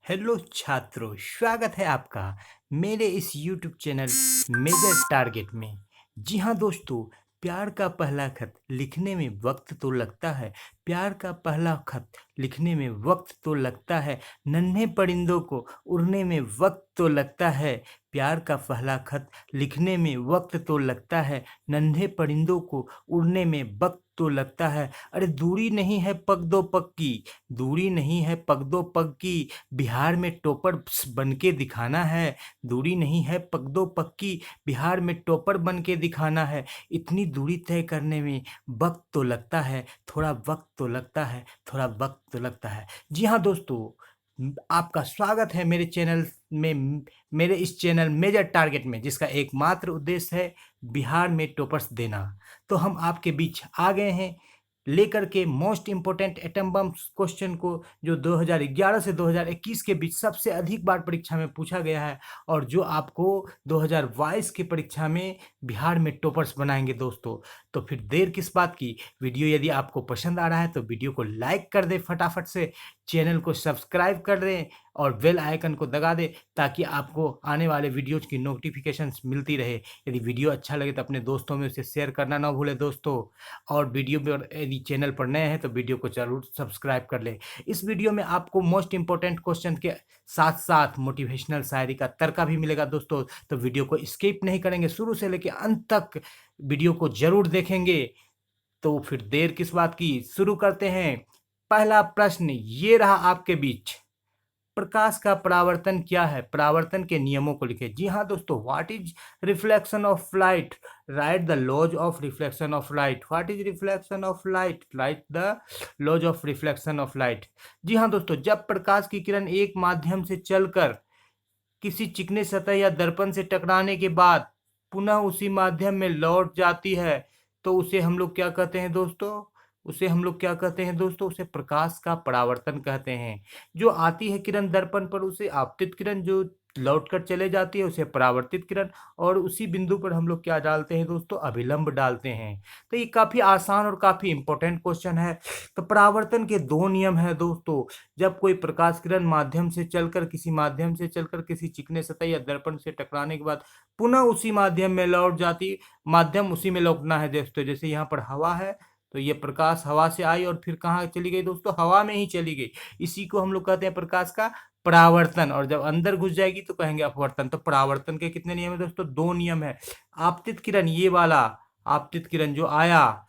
Hello छात्रों, स्वागत है आपका मेरे इस यूट्यूब चैनल मेजर टारगेट में। जी हाँ दोस्तों, प्यार का पहला खत लिखने में वक्त तो लगता है। प्यार का पहला खत लिखने में वक्त तो लगता है। नन्हे परिंदों को उड़ने में वक्त तो लगता है। प्यार का पहला खत लिखने में वक्त तो लगता है। नन्हे परिंदों को उड़ने में वक्त तो लगता है। अरे दूरी नहीं है पग दो पग की, दूरी नहीं है पग दो पग की, बिहार में टॉपर बन के दिखाना है। दूरी नहीं है पग दो पग की, बिहार में टॉपर बन के दिखाना है। इतनी दूरी तय करने में वक्त तो लगता है, थोड़ा वक्त तो लगता है, थोड़ा वक्त तो लगता है। जी हाँ दोस्तों, आपका स्वागत है मेरे चैनल में, मेरे इस चैनल मेजर टारगेट में, जिसका एकमात्र उद्देश्य है बिहार में टॉपर्स देना। तो हम आपके बीच आ गए हैं लेकर के most important atom bomb question को, जो 2011 से 2021 के बीच सबसे अधिक बार परीक्षा में पूछा गया है और जो आपको 2022 की परीक्षा में बिहार में टॉपर्स बनाएंगे दोस्तों। तो फिर देर किस बात की, वीडियो यदि आपको पसंद आ रहा है तो वीडियो को लाइक कर दें फटाफट से, चैनल को सब्सक्राइब कर दें और बेल आइकन को दबा दें ताकि आपको आने वाले वीडियोज की नोटिफिकेशंस मिलती रहे। यदि वीडियो अच्छा लगे तो अपने दोस्तों में उसे शेयर करना ना भूलें दोस्तों। और वीडियो पर यदि चैनल पर नए हैं तो वीडियो को जरूर सब्सक्राइब कर लें। इस वीडियो में आपको मोस्ट इंपॉर्टेंट क्वेश्चन के साथ साथ मोटिवेशनल शायरी का तर्का भी मिलेगा दोस्तों। तो वीडियो को स्किप नहीं करेंगे, शुरू से लेकर अंत तक वीडियो को जरूर देखेंगे। तो फिर देर किस बात की, शुरू करते हैं। पहला प्रश्न ये रहा आपके बीच, प्रकाश का परावर्तन क्या है? परावर्तन के नियमों को लिखें। जी हाँ दोस्तों, what is reflection of light? Write the laws of reflection of light. What is reflection of light? Write the laws of reflection of light. जी हाँ दोस्तों, जब प्रकाश की किरण एक माध्यम से चलकर किसी चिकने सतह या दर्पण से टकराने के बाद पुनः उसी माध्यम में लौट जाती है तो उसे हम लोग क्या कहते हैं दोस्तों? उसे हम लोग क्या कहते हैं दोस्तों? उसे प्रकाश का परावर्तन कहते हैं। जो आती है किरण दर्पण पर उसे आपतित किरण, जो लौट कर चले जाती है उसे परावर्तित किरण, और उसी बिंदु पर हम लोग क्या डालते हैं दोस्तों? अभिलंब डालते हैं। तो ये काफी आसान और काफी इंपॉर्टेंट क्वेश्चन है। तो परावर्तन के दो नियम है दोस्तों। जब कोई प्रकाश किरण माध्यम से चलकर किसी चिकने सतह या दर्पण से टकराने के बाद पुनः उसी माध्यम में लौट जाती, माध्यम उसी में लौटना है दोस्तों। जैसे यहाँ पर हवा है तो ये प्रकाश हवा से आई और फिर कहाँ चली गई दोस्तों? हवा में ही चली गई। इसी को हम लोग कहते हैं प्रकाश का परावर्तन। और जब अंदर घुस जाएगी तो कहेंगे अपवर्तन। तो परावर्तन के कितने नियम है दोस्तों? दो नियम है। आपतित किरण, ये वाला आपतित किरण जो आया,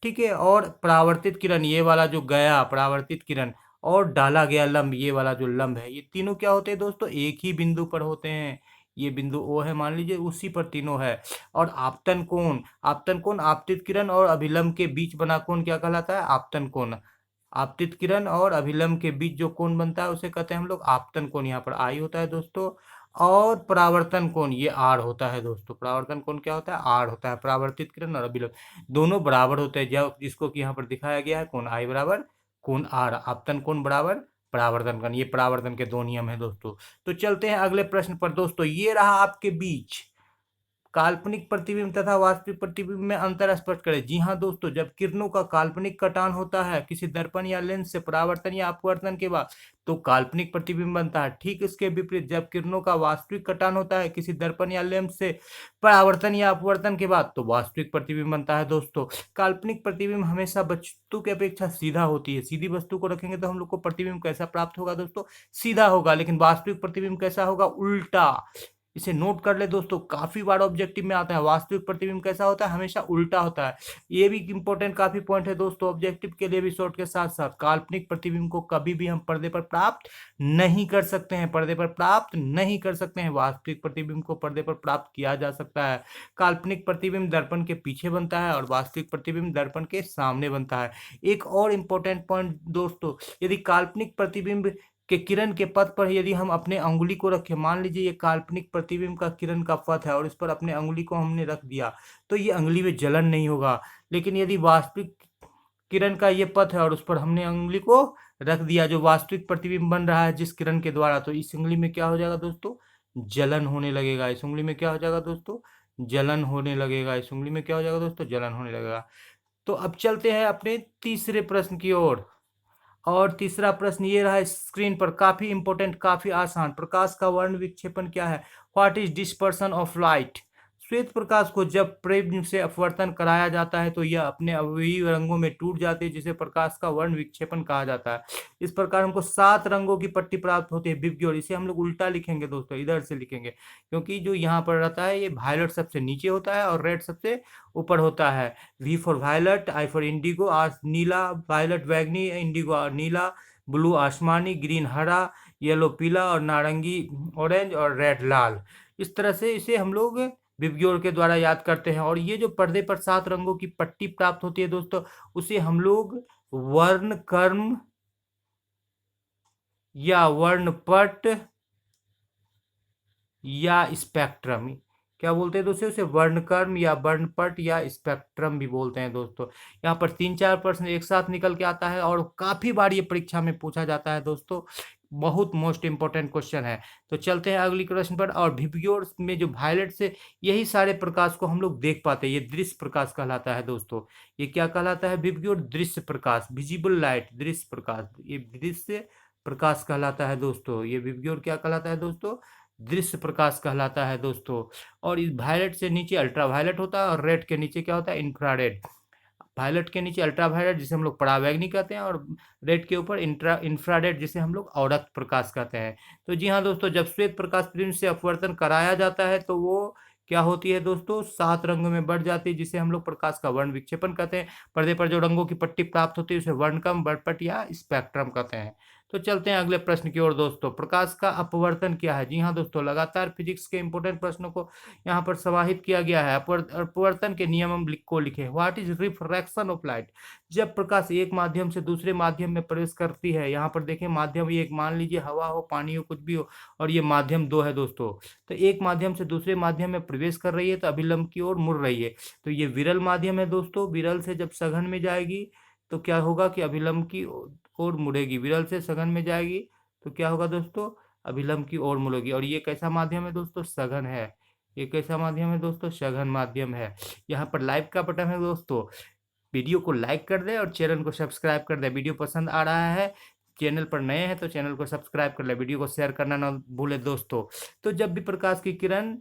ठीक है, और परावर्तित किरण ये वाला जो गया, परावर्तित किरण, और डाला गया लंब ये वाला जो लंब है, ये तीनों क्या होते हैं दोस्तों? एक ही बिंदु पर होते हैं। ये बिंदु ओ है मान लीजिए, उसी पर तीनों है। और आपतन कोण, आपतन कोण आपतित किरण और अभिलंब के बीच बना कोण क्या कहलाता है? आपतन कोण। आपतित किरण और अभिलंब के बीच जो कोण बनता है उसे कहते हैं हम लोग आपतन कोण। यहाँ पर आई होता है दोस्तों। और परावर्तन कोण ये आर होता है दोस्तों। परावर्तन कोण क्या होता है? आर होता है। परावर्तित किरण और अभिलंब दोनों बराबर होते हैं, जब जिसको कि यहाँ पर दिखाया गया है कोण आई बराबर कोण आर। आपतन कोण बराबर परावर्तन कोण। ये परावर्तन के दो नियम है दोस्तों। तो चलते हैं अगले प्रश्न पर दोस्तों। ये रहा आपके बीच, काल्पनिक प्रतिबिंब तथा वास्तविक प्रतिबिंब में अंतर स्पष्ट करें। जी हाँ दोस्तों, जब किरणों का काल्पनिक कटान होता है किसी दर्पण या लेंस से परावर्तन या अपवर्तन के बाद तो काल्पनिक प्रतिबिंब बनता है। ठीक इसके विपरीत, जब किरणों का वास्तविक कटान होता है किसी दर्पण या लेंस से परावर्तन या अपवर्तन के बाद तो वास्तविक प्रतिबिंब बनता है दोस्तों। काल्पनिक प्रतिबिंब हमेशा वस्तु की अपेक्षा सीधा होती है। सीधी वस्तु को रखेंगे तो हम लोग को प्रतिबिंब कैसा प्राप्त होगा दोस्तों? सीधा होगा। लेकिन वास्तविक प्रतिबिंब कैसा होगा? उल्टा। इसे नोट कर ले दोस्तों, काफी बार ऑब्जेक्टिव में आता है। वास्तविक प्रतिबिंब कैसा होता है? हमेशा उल्टा होता है। ये भी इंपॉर्टेंट काफी पॉइंट है दोस्तों, ऑब्जेक्टिव के लिए भी शॉर्ट के साथ साथ। काल्पनिक प्रतिबिंब को कभी भी हम पर्दे पर प्राप्त नहीं कर सकते हैं, पर्दे पर प्राप्त नहीं कर सकते हैं। वास्तविक प्रतिबिंब को पर्दे पर प्राप्त किया जा सकता है। काल्पनिक प्रतिबिंब दर्पण के पीछे बनता है और वास्तविक प्रतिबिंब दर्पण के सामने बनता है। एक और इंपॉर्टेंट पॉइंट दोस्तों, यदि काल्पनिक प्रतिबिंब के किरण के पथ पर यदि हम अपने अंगुली को रखें, मान लीजिए ये काल्पनिक प्रतिबिंब का किरण का पथ है और इस पर अपने अंगुली को हमने रख दिया तो ये अंगुली में जलन नहीं होगा। लेकिन यदि वास्तविक किरण का ये पथ है और उस पर हमने अंगुली को रख दिया, जो वास्तविक प्रतिबिंब बन रहा है जिस किरण के द्वारा, तो इस उंगली में क्या हो जाएगा दोस्तों? जलन होने लगेगा। इस उंगली में क्या हो जाएगा दोस्तों? जलन होने लगेगा। इस उंगली में क्या हो जाएगा दोस्तों? जलन होने लगेगा। तो अब चलते हैं अपने तीसरे प्रश्न की ओर। और तीसरा प्रश्न ये रहा स्क्रीन पर, काफी इंपॉर्टेंट, काफी आसान। प्रकाश का वर्ण विक्षेपण क्या है? What is dispersion of light? श्वेत प्रकाश को जब प्रिज्म से अपवर्तन कराया जाता है तो यह अपने अवयवी रंगों में टूट जाती है, जिसे प्रकाश का वर्ण विक्षेपण कहा जाता है। इस प्रकार हमको 7 रंगों की पट्टी प्राप्त होती है विबग्योर। इसे हम लोग उल्टा लिखेंगे दोस्तों, इधर से लिखेंगे, क्योंकि जो यहाँ पर रहता है ये वायलेट सबसे नीचे होता है और रेड सबसे ऊपर होता है। V for violet, I for indigo, R नीला, वायलेट बैगनी, इंडिगो नीला, ब्लू आसमानी, ग्रीन हरा, येलो पीला और नारंगी ऑरेंज और रेड लाल। इस तरह से इसे हम लोग विबग्योर के द्वारा याद करते हैं। और ये जो पर्दे पर 7 रंगों की पट्टी प्राप्त होती है दोस्तों, उसे हम लोग वर्णक्रम या वर्णपट या स्पेक्ट्रम, क्या बोलते हैं दोस्तों, उसे वर्णक्रम या वर्णपट या स्पेक्ट्रम भी बोलते हैं दोस्तों। यहाँ पर 3-4 प्रश्न एक साथ निकल के आता है और काफी बार ये परीक्षा में पूछा जाता है दोस्तों, बहुत मोस्ट इंपॉर्टेंट क्वेश्चन है। तो चलते हैं अगली क्वेश्चन पर। और विबग्योर में जो वायलेट से यही सारे प्रकाश को हम लोग देख पाते हैं, ये दृश्य प्रकाश कहलाता है दोस्तों। ये क्या कहलाता है? विबग्योर दृश्य प्रकाश, विजिबल लाइट, दृश्य प्रकाश, ये दृश्य प्रकाश कहलाता है दोस्तों। ये विबग्योर क्या कहलाता है दोस्तों? दृश्य प्रकाश कहलाता है दोस्तों। और इस वायलेट से नीचे अल्ट्रा वायलेट होता है और रेड के नीचे क्या होता है? इंफ्रारेड। वायलेट के नीचे अल्ट्रा वायलेट जिसे हम लोग परावैंगनी कहते हैं, और रेड के ऊपर इंफ्रारेड जिसे हम लोग औरक्त प्रकाश कहते हैं। तो जी हाँ दोस्तों, जब श्वेत प्रकाश प्रिज्म से अपवर्तन कराया जाता है तो वो क्या होती है दोस्तों? 7 रंगों में बढ़ जाती है, जिसे हम लोग प्रकाश का वर्ण विक्षेपण कहते हैं। पर्दे पर जो रंगों की पट्टी प्राप्त होती है उसे वर्णक्रम, वर्णपट या स्पेक्ट्रम कहते हैं। तो चलते हैं अगले प्रश्न की ओर दोस्तों। प्रकाश का अपवर्तन क्या है? जी हाँ दोस्तों, लगातार फिजिक्स के इंपोर्टेंट प्रश्नों को यहाँ पर समाहित किया गया है। अपवर्तन के नियम को लिखे। What is refraction of light? जब प्रकाश एक माध्यम से दूसरे माध्यम में प्रवेश करती है, यहाँ पर देखें माध्यम एक, मान लीजिए हवा हो, पानी हो, कुछ भी हो, और ये माध्यम 2 है दोस्तों। तो एक माध्यम से दूसरे माध्यम में प्रवेश कर रही है तो अभिलंब की ओर मुड़ रही है। तो ये विरल माध्यम है दोस्तों। विरल से जब सघन में जाएगी तो क्या होगा कि अभिलंब की ओर मुड़ेगी। विरल से सघन में जाएगी तो क्या होगा दोस्तों? अभिलंब की ओर मुड़ेगी। और ये कैसा माध्यम है दोस्तों? सघन है। ये कैसा माध्यम है दोस्तों? सघन माध्यम है। यहाँ पर लाइक का बटन है दोस्तों, वीडियो को लाइक कर दे और चैनल को सब्सक्राइब कर दे। वीडियो पसंद आ रहा है, चैनल पर नए हैं तो चैनल को सब्सक्राइब कर ले, वीडियो को शेयर करना ना भूले दोस्तों। तो जब भी प्रकाश की किरण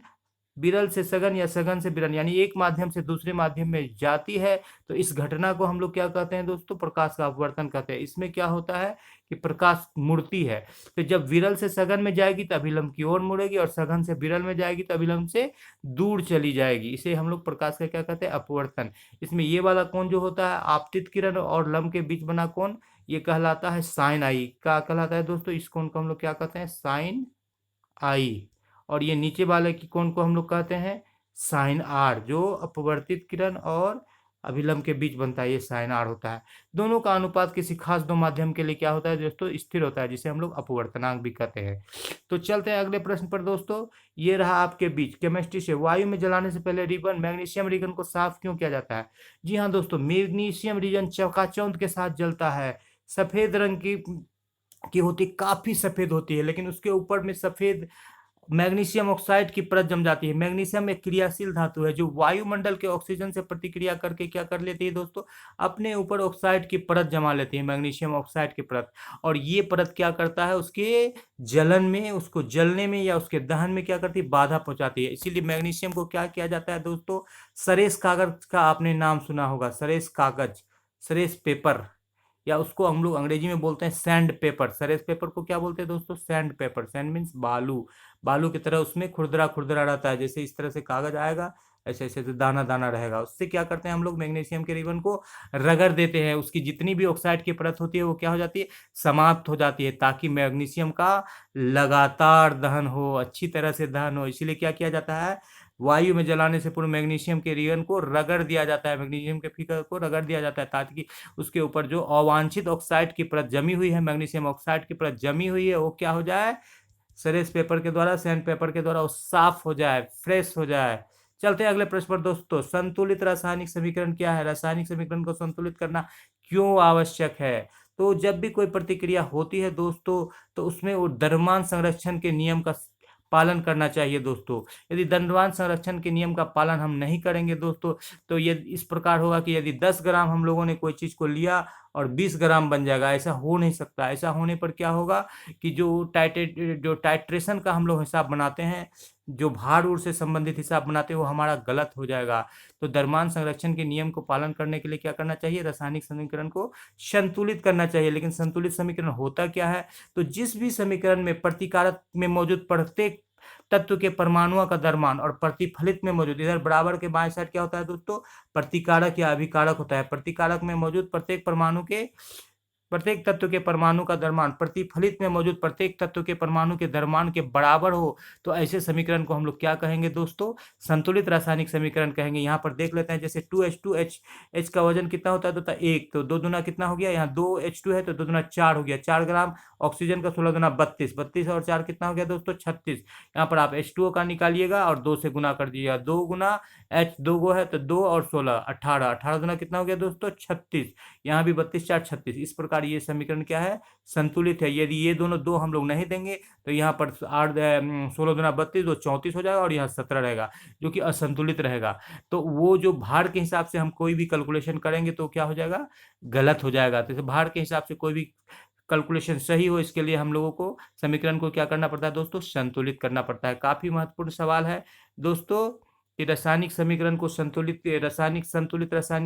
विरल से सघन या सघन से विरल यानी एक माध्यम से दूसरे माध्यम में जाती है तो इस घटना को हम लोग क्या कहते हैं दोस्तों? प्रकाश का अपवर्तन कहते हैं। इसमें क्या होता है कि प्रकाश मुड़ती है। तो जब विरल से सघन में जाएगी तो अभिलंब की ओर मुड़ेगी, और सघन से विरल में जाएगी तो अभिलंब से दूर चली जाएगी। इसे हम लोग प्रकाश का क्या कहते हैं? अपवर्तन। इसमें ये वाला कोण जो होता है आपतित किरण और लंब के बीच बना कोण, ये कहलाता है साइन आई। क्या कहलाता है दोस्तों? इस कोण को हम लोग क्या कहते हैं? साइन आई। और ये नीचे वाले की कोण को हम लोग कहते हैं साइन आर, जो अपवर्तित किरण और अभिलंब के बीच बनता है, ये साइन आर होता है। दोनों का अनुपात किसी खास 2 माध्यम के लिए क्या होता है दोस्तों? स्थिर होता है, जिसे हम लोग अपवर्तनांक भी कहते हैं। तो चलते हैं अगले प्रश्न पर दोस्तों। ये रहा आपके बीच केमिस्ट्री से। वायु में जलाने से पहले रिबन मैग्नीशियम रिबन को साफ क्यों किया जाता है? जी हाँ दोस्तों, मैग्नीशियम रिबन चकाचौंध के साथ जलता है। सफेद रंग की होती, काफी सफेद होती है, लेकिन उसके ऊपर में सफेद मैग्नीशियम ऑक्साइड की परत जम जाती है। मैग्नीशियम एक क्रियाशील धातु है जो वायुमंडल के ऑक्सीजन से प्रतिक्रिया करके क्या कर लेती है दोस्तों? अपने ऊपर ऑक्साइड की परत जमा लेती है, मैग्नीशियम ऑक्साइड की परत। और ये परत क्या करता है? उसके जलन में, उसको जलने में या उसके दहन में क्या करती है? बाधा पहुंचाती है। इसीलिए मैग्नीशियम को क्या किया जाता है दोस्तों? सरेस कागज का आपने नाम सुना होगा, सरेस कागज, सरेस पेपर, या उसको हम लोग अंग्रेजी में बोलते हैं सैंड पेपर। सरेस पेपर को क्या बोलते हैं दोस्तों? Sand paper. सैंड मीन्स बालू। बालू की तरह उसमें खुरदरा खुरदरा रहता है, जैसे इस तरह से कागज आएगा ऐसे ऐसे दाना दाना रहेगा। उससे क्या करते हैं हम लोग? मैग्नीशियम के रिबन को रगड़ देते हैं, उसकी जितनी भी ऑक्साइड की परत होती है वो क्या हो जाती है? समाप्त हो जाती है, ताकि मैग्नीशियम का लगातार दहन हो, अच्छी तरह से दहन हो। इसीलिए क्या किया जाता है? वायु में जलाने से पूर्व मैग्नीशियम के रिबन को रगड़ दिया जाता है, मैग्नीशियम के फीका को रगड़ दिया जाता है, ताकि उसके ऊपर जो अवांछित ऑक्साइड की परत जमी हुई है, मैग्नीशियम ऑक्साइड की परत जमी हुई है, वो क्या हो जाए? सरेस पेपर के द्वारा, सैंड पेपर के द्वारा वो साफ हो जाए, फ्रेश हो जाए। चलते हैं अगले प्रश्न पर दोस्तों। संतुलित रासायनिक समीकरण क्या है? रासायनिक समीकरण को संतुलित करना क्यों आवश्यक है? तो जब भी कोई प्रतिक्रिया होती है दोस्तों, तो उसमें वो द्रव्यमान संरक्षण के नियम का पालन करना चाहिए दोस्तों। यदि द्रव्यमान संरक्षण के नियम का पालन हम नहीं करेंगे दोस्तों, तो ये इस प्रकार होगा कि यदि 10 ग्राम हम लोगों ने कोई चीज को लिया और 20 ग्राम बन जाएगा, ऐसा हो नहीं सकता। ऐसा होने पर क्या होगा कि जो टाइट्रेशन का हम लोग हिसाब बनाते हैं, जो भार उर से संबंधित हिसाब बनाते हैं, वो हमारा गलत हो जाएगा। तो द्रव्यमान संरक्षण के नियम को पालन करने के लिए क्या करना चाहिए, रासायनिक समीकरण को संतुलित करना चाहिए। लेकिन संतुलित समीकरण होता क्या है, तो जिस भी समीकरण में प्रतिकारक में मौजूद प्रत्येक तत्व के परमाणुओं का द्रव्यमान और प्रतिफलित में मौजूद, इधर बराबर के बाएं साइड क्या होता है दोस्तों, प्रतिकारक या अभिकारक होता है। प्रतिकारक में मौजूद प्रत्येक तत्व के परमाणु का द्रव्यमान प्रतिफलित में मौजूद प्रत्येक तत्व के परमाणु के द्रव्यमान के बराबर हो, तो ऐसे समीकरण को हम लोग क्या कहेंगे दोस्तों, संतुलित रासायनिक समीकरण कहेंगे। यहाँ पर देख लेते हैं, जैसे 2H2H, H का वजन कितना होता है दोस्तों, 1, तो 2 दूना कितना हो गया, यहाँ 2H2 है तो 2 दूना 4 हो गया, 4 ग्राम। ऑक्सीजन का 16 दूना 32, 32 और 4 कितना हो गया दोस्तों, 36। यहाँ पर आप H2O का निकालिएगा और 2 से गुना कर दीजिएगा, 2 गुना H 2 गो है तो 2 और 16 18, 18 दूना कितना हो गया दोस्तों, 36। यहाँ भी 32 4 36। इस प्रकार ये समीकरण क्या है, संतुलित है। यदि ये दोनों दो हम लोग नहीं देंगे तो यहाँ पर 16 दूना 32, 2 34 हो जाएगा और यहाँ 17 रहेगा, जो कि असंतुलित रहेगा। तो वो जो भार के हिसाब से हम कोई भी कैलकुलेशन करेंगे तो क्या हो जाएगा, गलत हो जाएगा। तो भार के हिसाब से कोई भी कैलकुलेशन सही हो, इसके लिए हम लोगों को समीकरण को क्या करना पड़ता है दोस्तों, संतुलित करना पड़ता है। काफी महत्वपूर्ण सवाल है दोस्तों कि रासायनिक समीकरण को संतुलित रासायनिक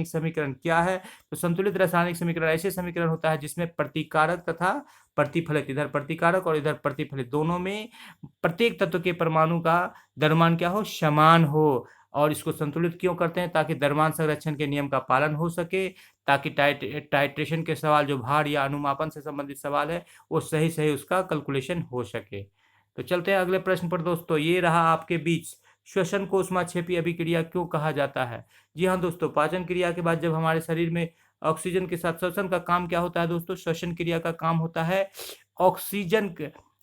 समीकरण क्या है। तो संतुलित रासायनिक समीकरण ऐसे समीकरण होता है जिसमें प्रतिकारक तथा प्रतिफलित, इधर प्रतिकारक और इधर प्रतिफलित, दोनों में प्रत्येक तत्व के परमाणु का द्रव्यमान क्या हो, समान हो। और इसको संतुलित क्यों करते हैं, ताकि द्रव्यमान संरक्षण के नियम का पालन हो सके, ताकि टाइट्रेशन के सवाल, जो भार या अनुमापन से संबंधित सवाल है, वो सही सही उसका कैलकुलेशन हो सके। तो चलते हैं अगले प्रश्न पर दोस्तों। ये रहा आपके बीच, श्वसन को ऊष्माक्षेपी अभिक्रिया क्यों कहा जाता है। जी हाँ दोस्तों, पाचन क्रिया के बाद जब हमारे शरीर में ऑक्सीजन के साथ श्वसन का काम क्या होता है दोस्तों, श्वसन क्रिया का काम होता है ऑक्सीजन।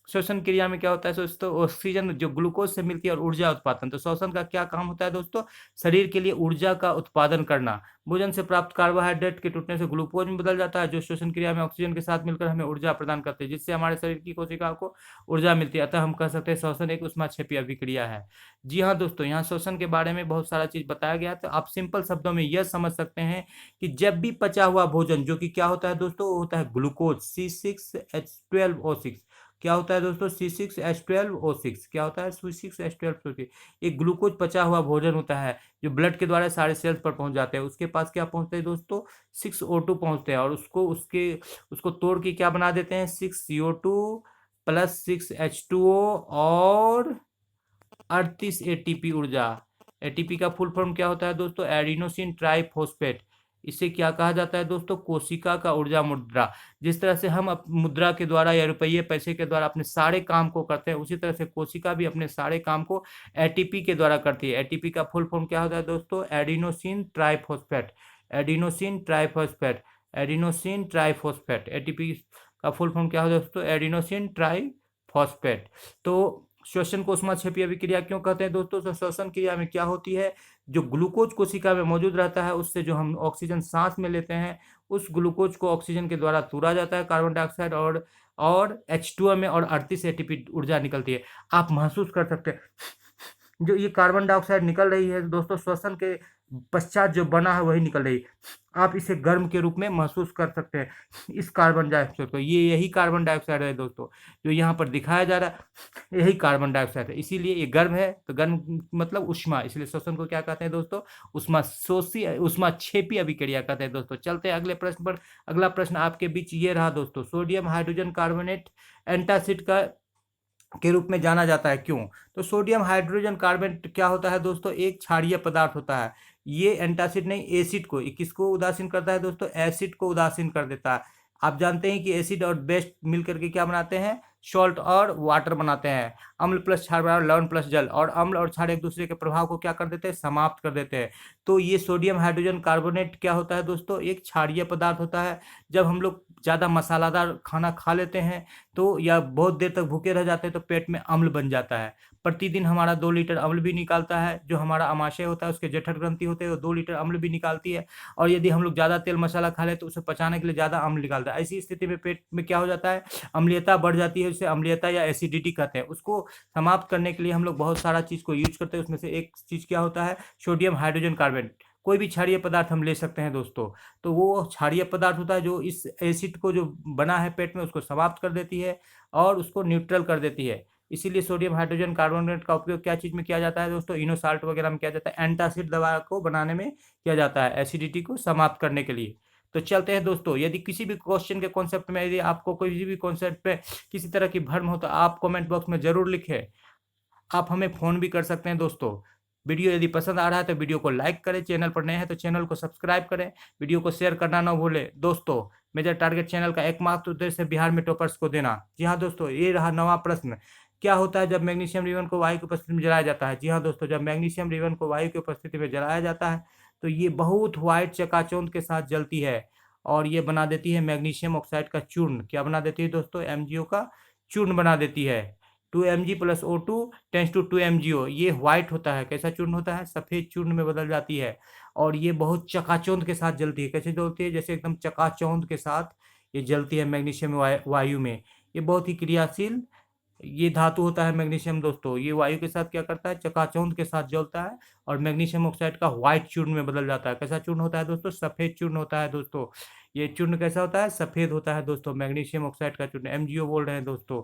श्वसन क्रिया में क्या होता है दोस्तों, ऑक्सीजन जो ग्लूकोज से मिलती है और ऊर्जा उत्पादन। तो श्वसन का क्या काम होता है दोस्तों, शरीर के लिए ऊर्जा का उत्पादन करना। भोजन से प्राप्त कार्बोहाइड्रेट के टूटने से ग्लूकोज में बदल जाता है, जो श्वसन क्रिया में ऑक्सीजन के साथ मिलकर हमें ऊर्जा प्रदान करते हैं, जिससे हमारे शरीर की कोशिकाओं को ऊर्जा मिलती है। अतः हम कह सकते हैं श्वसन एक ऊष्माक्षेपी अभिक्रिया है। जी हाँ दोस्तों, यहाँ श्वसन के बारे में बहुत सारा चीज बताया गया है। तो आप सिंपल शब्दों में यह समझ सकते हैं कि जब भी पचा हुआ भोजन, जो कि क्या होता है दोस्तों, वो होता है ग्लूकोज C6H12O6। क्या होता है दोस्तों, C6H12O6। क्या होता है, C6H12O6। एक ग्लूकोज पचा हुआ भोजन होता है, जो ब्लड के द्वारा सारे सेल्स पर पहुंच जाते हैं। उसके पास क्या पहुंचते हैं दोस्तों, 6O2 पहुंचते हैं, और उसको तोड़ के क्या बना देते हैं, 6CO2 प्लस 6H2O और 38 ATP ऊर्जा। एटीपी का फुल फॉर्म क्या होता है दोस्तों, एडिनोसिन ट्राइफॉस्फेट। इसे क्या कहा जाता है दोस्तों, कोशिका का ऊर्जा मुद्रा। जिस तरह से हम मुद्रा के द्वारा या रुपये पैसे के द्वारा अपने सारे काम को करते हैं, उसी तरह से कोशिका भी अपने सारे काम को एटीपी के द्वारा करती है। एटीपी का फुल फॉर्म क्या होता है दोस्तों, adenosine triphosphate. Adenosine triphosphate, adenosine triphosphate. ATP का फुल फॉर्म क्या होता है दोस्तों, एडिनोसिन ट्राइफॉस्फेट। तो श्वसन को ऊष्माक्षेपी अभिक्रिया क्यों कहते हैं दोस्तों, तो श्वसन क्रिया में क्या होती है, जो ग्लूकोज कोशिका में मौजूद रहता है, उससे जो हम ऑक्सीजन सांस में लेते हैं, उस ग्लूकोज को ऑक्सीजन के द्वारा तोड़ा जाता है, कार्बन डाइऑक्साइड और H2O में, और 38 ATP ऊर्जा निकलती है। आप महसूस कर सकते हैं जो ये कार्बन डाइऑक्साइड निकल रही है दोस्तों, श्वसन के पश्चात जो बना है वही निकल रही है। आप इसे गर्म के रूप में महसूस कर सकते हैं इस कार्बन डाइऑक्साइड को। यही कार्बन डाइऑक्साइड है दोस्तों, जो यहाँ पर दिखाया जा रहा है, यही कार्बन डाइऑक्साइड है। इसीलिए ये गर्म है, तो गर्म मतलब उष्मा, इसलिए श्वसन को क्या कहते हैं दोस्तों, ऊष्माक्षेपी अभिक्रिया कहते हैं दोस्तों। चलते हैं अगले प्रश्न पर। अगला प्रश्न आपके बीच ये रहा दोस्तों, सोडियम हाइड्रोजन कार्बोनेट एंटासिड के रूप में जाना जाता है, क्यों। तो सोडियम हाइड्रोजन कार्बोनेट क्या होता है दोस्तों, एक क्षारीय पदार्थ होता है। ये एंटासिड नहीं, एसिड को, किसको उदासीन करता है दोस्तों, एसिड को उदासीन कर देता है। आप जानते हैं कि एसिड और बेस मिलकर के क्या बनाते हैं, सॉल्ट और वाटर बनाते हैं। अम्ल प्लस क्षार बराबर लवण प्लस जल, और अम्ल और क्षार एक दूसरे के प्रभाव को क्या कर देते हैं, समाप्त कर देते हैं। तो ये सोडियम हाइड्रोजन कार्बोनेट क्या होता है दोस्तों, एक क्षारीय पदार्थ होता है। जब हम लोग ज़्यादा मसालादार खाना खा लेते हैं तो, या बहुत देर तक भूखे रह जाते हैं, तो पेट में अम्ल बन जाता है। प्रतिदिन हमारा 2 लीटर अम्ल भी निकालता है। जो हमारा अमाशय होता है, उसके जठर ग्रंथि होते हैं, वो 2 लीटर अम्ल भी निकालती है। और यदि हम लोग ज़्यादा तेल मसाला खा लें तो उसे पचाने के लिए ज़्यादा अम्ल निकालता है। ऐसी स्थिति में पेट में क्या हो जाता है, अम्लीयता बढ़ जाती है, जिसे अम्लीयता या एसिडिटी कहते हैं। उसको समाप्त करने के लिए हम लोग बहुत सारा चीज़ को यूज करते हैं। उसमें से एक चीज़ क्या होता है, सोडियम हाइड्रोजन कार्बोनेट कोई भी क्षारीय पदार्थ हम ले सकते हैं दोस्तों। तो वो क्षारीय पदार्थ होता है जो इस एसिड को जो बना है पेट में उसको समाप्त कर देती है और उसको न्यूट्रल कर देती है। इसीलिए सोडियम हाइड्रोजन कार्बोनेट का उपयोग क्या चीज़ में किया जाता है दोस्तों? इनोसाल्ट वगैरह में किया जाता है, एंटासिड दवा को बनाने में किया जाता है, एसिडिटी को समाप्त करने के लिए। तो चलते हैं दोस्तों, यदि किसी भी क्वेश्चन के कॉन्सेप्ट में यदि आपको कोई भी कॉन्सेप्ट पे किसी तरह की भ्रम हो तो आप कमेंट बॉक्स में ज़रूर लिखें। आप हमें फ़ोन भी कर सकते हैं दोस्तों। वीडियो यदि पसंद आ रहा है तो वीडियो को लाइक करें, चैनल पर नए हैं तो चैनल को सब्सक्राइब करें, वीडियो को शेयर करना ना भूलें। दोस्तों, मेजर टारगेट चैनल का एकमात्र उद्देश्य है बिहार में टॉपर्स को देना। जी हाँ दोस्तों, ये रहा नवा प्रश्न। क्या होता है जब मैग्नीशियम रिबन को वायु की उपस्थिति में जलाया जाता है? जी हाँ दोस्तों, जब मैग्नीशियम रिबन को वायु की उपस्थिति में जलाया जाता है तो ये बहुत व्हाइट चकाचौंध के साथ जलती है और ये बना देती है मैग्नीशियम ऑक्साइड का चूर्ण। क्या बना देती है दोस्तों? MgO का चूर्ण बना देती है। 2Mg + O2 tense to 2MgO। ये व्हाइट होता है, कैसा चूर्ण होता है? सफ़ेद चूर्ण में बदल जाती है और ये बहुत चकाचौंध के साथ जलती है। कैसे जलती है? जैसे एकदम चकाचौंध के साथ ये जलती है मैग्नीशियम वायु में। ये बहुत ही क्रियाशील ये धातु होता है मैग्नीशियम दोस्तों। ये वायु के साथ क्या करता है? चकाचौंध के साथ जलता है और मैग्नीशियम ऑक्साइड का व्हाइट चूर्ण में बदल जाता है। कैसा चूर्ण होता है दोस्तों? सफ़ेद चूर्ण होता है दोस्तों। ये चूर्ण कैसा होता है? सफ़ेद होता है दोस्तों, मैग्नीशियम ऑक्साइड का चूर्ण। MgO बोल रहे हैं दोस्तों।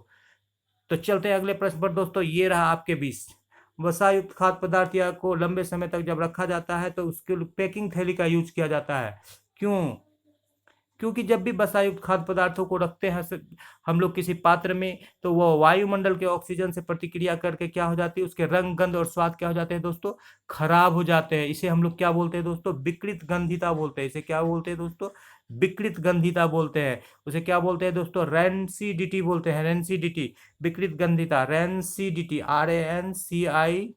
तो चलते हैं अगले प्रश्न पर दोस्तों। ये रहा आपके बीच वसायुक्त खाद्य पदार्थ या को लंबे समय तक जब रखा जाता है तो उसके लिए पैकिंग थैली का यूज किया जाता है। क्यों? क्योंकि जब भी वसायुक्त खाद्य पदार्थों को रखते हैं हम लोग किसी पात्र में तो वह वायुमंडल के ऑक्सीजन से प्रतिक्रिया करके क्या हो जाती है? उसके रंग, गंध और स्वाद क्या हो जाते हैं दोस्तों? खराब हो जाते हैं। इसे हम लोग क्या बोलते हैं दोस्तों? विकृत गंधिता बोलते हैं। इसे क्या बोलते हैं दोस्तों? विकृत गंधिता बोलते हैं। उसे क्या बोलते हैं दोस्तों? रेंसिडिटी बोलते हैं। रेंसिडिटी, विकृत गंधिता, रेंसिडिटी, RANCIDITY,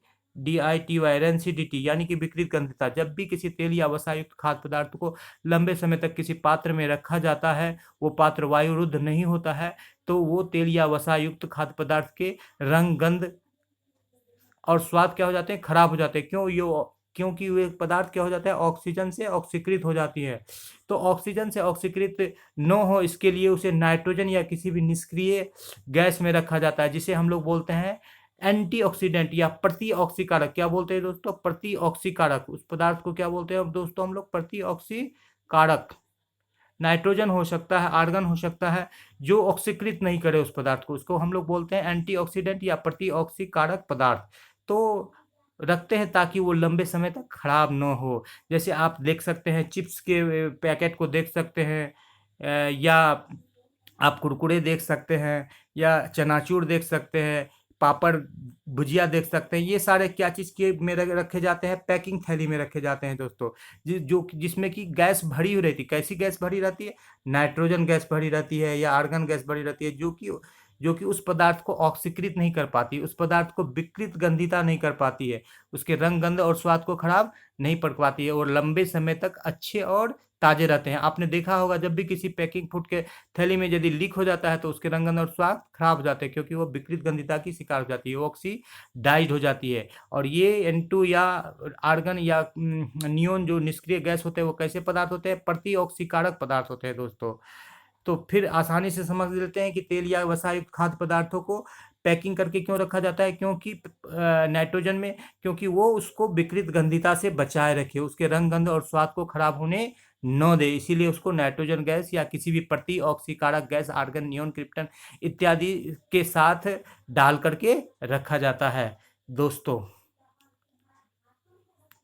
रेंसिडिटी यानी कि विकृत गंधिता। जब भी किसी तेल या वसायुक्त खाद्य पदार्थ को लंबे समय तक किसी पात्र में रखा जाता है, वो पात्र वायुरुद्ध नहीं होता है, तो वो तेल या वसायुक्त खाद्य पदार्थ के रंग, गंध और स्वाद क्या हो जाते हैं? खराब हो जाते हैं। क्योंकि वे पदार्थ क्या हो जाता है? ऑक्सीजन से ऑक्सीकृत हो जाती है। तो ऑक्सीजन से ऑक्सीकृत न हो इसके लिए उसे नाइट्रोजन या किसी भी निष्क्रिय गैस में रखा जाता है, जिसे हम लोग बोलते हैं एंटीऑक्सीडेंट या प्रतिऑक्सीकारक। क्या बोलते हैं दोस्तों? प्रतिऑक्सीकारक। उस पदार्थ को क्या बोलते हैं दोस्तों हम लोग? प्रतिऑक्सीकारक। नाइट्रोजन हो सकता है, आर्गन हो सकता है, जो ऑक्सीकृत नहीं करे उस पदार्थ को, उसको हम लोग बोलते हैं एंटीऑक्सीडेंट या प्रतिऑक्सीकारक पदार्थ। तो रखते हैं ताकि वो लंबे समय तक खराब न हो। जैसे आप देख सकते हैं चिप्स के पैकेट को देख सकते हैं, या आप कुरकुरे देख सकते हैं, या चनाचूर देख सकते हैं, पापड़, भुजिया देख सकते हैं। ये सारे क्या चीज़ के में रखे जाते हैं? पैकिंग थैली में रखे जाते हैं दोस्तों, जिसमें कि गैस भरी हुई रहती है। कैसी गैस भरी रहती है? नाइट्रोजन गैस भरी रहती है या आर्गन गैस भरी रहती है, जो कि उस पदार्थ को ऑक्सीकृत नहीं कर पाती, उस पदार्थ को विकृत गंधिता नहीं कर पाती है, उसके रंग, गंध और स्वाद को खराब नहीं कर पाती है और लंबे समय तक अच्छे और ताज़े रहते हैं। आपने देखा होगा जब भी किसी पैकिंग फूड के थैली में यदि लीक हो जाता है तो उसके रंग, गंध और स्वाद खराब हो जाते हैं, क्योंकि वो विकृत गंधिता की शिकार हो जाती है, वो ऑक्सीडाइज्ड हो जाती है। और ये N2 या आर्गन या नियोन जो निष्क्रिय गैस होते हैं वो कैसे पदार्थ होते हैं? प्रतिऑक्सीकारक पदार्थ होते हैं दोस्तों। तो फिर आसानी से समझ लेते हैं कि तेल या वसायुक्त खाद्य पदार्थों को पैकिंग करके क्यों रखा जाता है? क्योंकि नाइट्रोजन में, क्योंकि वो उसको विकृत गंधिता से बचाए रखे, उसके रंग, गंध और स्वाद को खराब होने न दे, इसीलिए उसको नाइट्रोजन गैस या किसी भी प्रतिऑक्सीकारक गैस, आर्गन, नियोन, क्रिप्टन इत्यादि के साथ डाल करके रखा जाता है दोस्तों।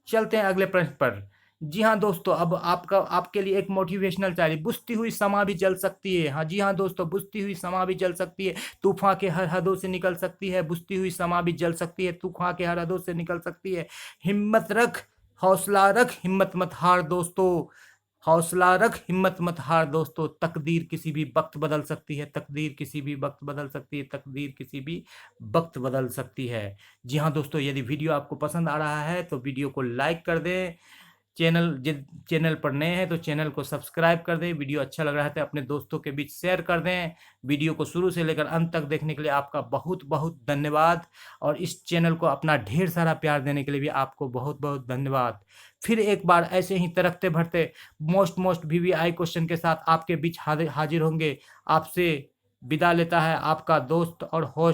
चलते हैं अगले प्रश्न पर। जी हाँ दोस्तों, अब आपके लिए एक मोटिवेशनल चाहिए। बुझती हुई समा भी जल सकती है। हाँ जी हाँ दोस्तों, बुझती हुई समा भी जल सकती है, तूफान के हर हदों से निकल सकती है। बुझती हुई समा भी जल सकती है, तूफान के हर हदों से निकल सकती है। हिम्मत रख, हौसला रख, हिम्मत मत हार दोस्तों। हौसला रख, हिम्मत मत हार दोस्तों। तकदीर किसी भी वक्त बदल सकती है, तकदीर किसी भी वक्त बदल सकती है, तकदीर किसी भी वक्त बदल सकती है। जी हाँ दोस्तों, यदि वीडियो आपको पसंद आ रहा है तो वीडियो को लाइक कर दें। चैनल पर नए हैं तो चैनल को सब्सक्राइब कर दें। वीडियो अच्छा लग रहा है तो अपने दोस्तों के बीच शेयर कर दें। वीडियो को शुरू से लेकर अंत तक देखने के लिए आपका बहुत बहुत धन्यवाद और इस चैनल को अपना ढेर सारा प्यार देने के लिए भी आपको बहुत बहुत धन्यवाद। फिर एक बार ऐसे ही तरकते भरते मोस्ट VVI क्वेश्चन के साथ आपके बीच हाजिर होंगे। आपसे विदा लेता है आपका दोस्त और होस्ट